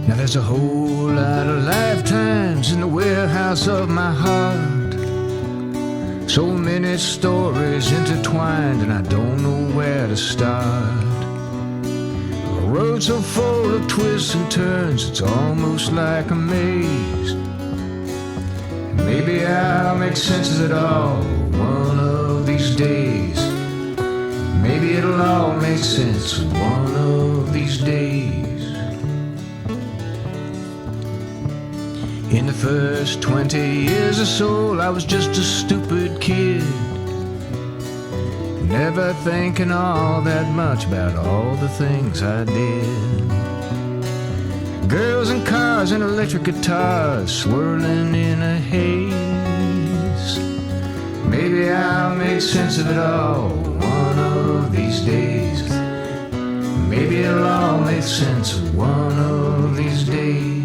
Now there's a whole lot of lifetimes in the warehouse of my heart. So many stories intertwined, and I don't know where to start. A road so full of twists and turns, it's almost like a maze. Maybe I'll make sense of it all one of these days. Maybe it'll all make sense one of these days. In the first 20 years or so, I was just a stupid kid, never thinking all that much about all the things I did. Girls and cars and electric guitars swirling in a haze. Maybe I'll make sense of it all one of these days. Maybe it'll all make sense one of these days.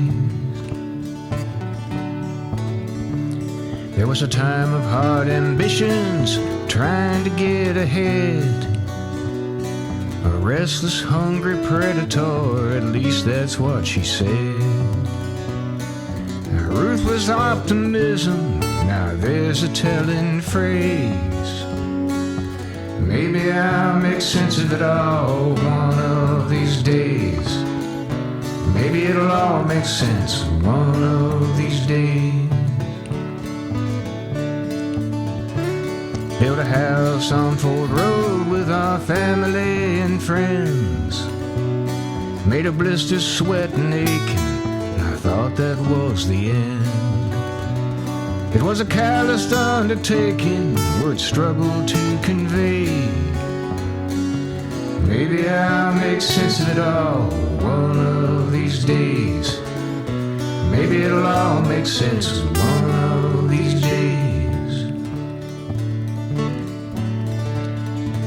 There was a time of hard ambitions, trying to get ahead. A restless, hungry predator, at least that's what she said. A ruthless optimism, now there's a telling phrase. Maybe I'll make sense of it all one of these days. Maybe it'll all make sense one of these days. Built a house on Ford Road with our family and friends. Made a blister sweat and aching, and I thought that was the end. It was a calloused undertaking, words struggled to convey. Maybe I'll make sense of it all one of these days. Maybe it'll all make sense one of these days.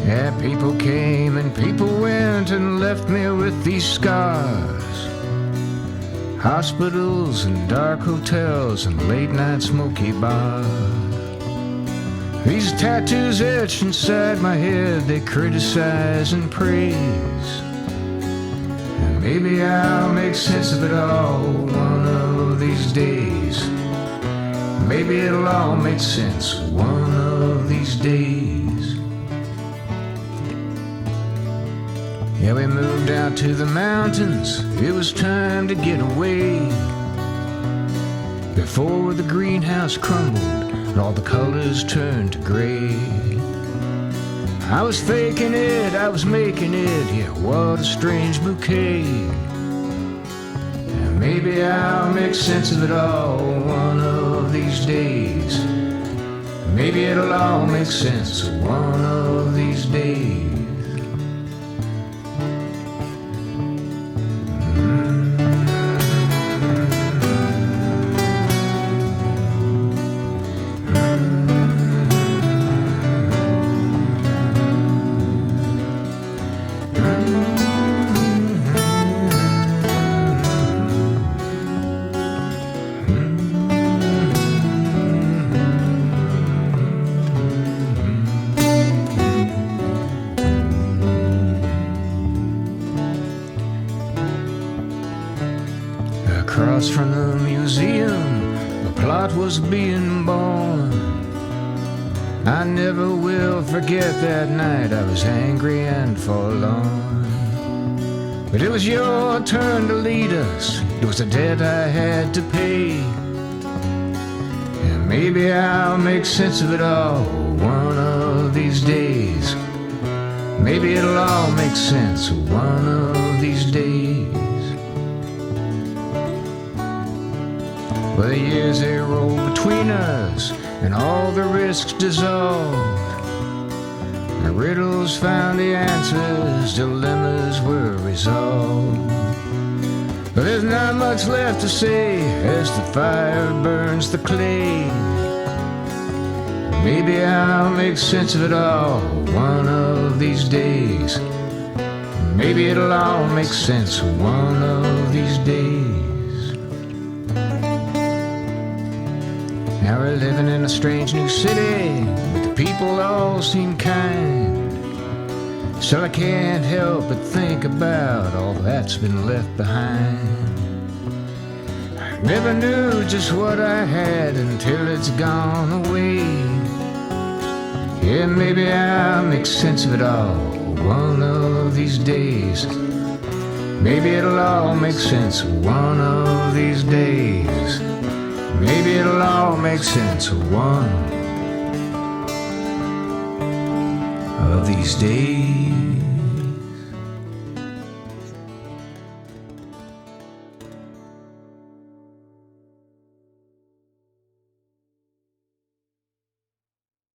Yeah, people came and people went and left me with these scars. Hospitals and dark hotels and late night smoky bars. These tattoos etched inside my head, they criticize and praise. And maybe I'll make sense of it all one of these days. Maybe it'll all make sense one of these days. Yeah, we moved out to the mountains, it was time to get away. Before the greenhouse crumbled and all the colors turned to gray. I was faking it, I was making it, yeah, what a strange bouquet. And maybe I'll make sense of it all one of these days. Maybe it'll all make sense one of these days. Across from the museum, a plot was being born. I never will forget that night, I was angry and forlorn. But it was your turn to lead us, it was a debt I had to pay. And maybe I'll make sense of it all one of these days. Maybe it'll all make sense one of these days. Well, the years they rolled between us, and all the risks dissolved. The riddles found the answers, dilemmas were resolved. But there's not much left to say as the fire burns the clay. Maybe I'll make sense of it all one of these days. Maybe it'll all make sense one of these days. Now we're living in a strange new city, but the people all seem kind. Still I can't help but think about all that's been left behind. I never knew just what I had until it's gone away. Yeah, maybe I'll make sense of it all one of these days. Maybe it'll all make sense one of these days. Maybe it'll all make sense one of these days.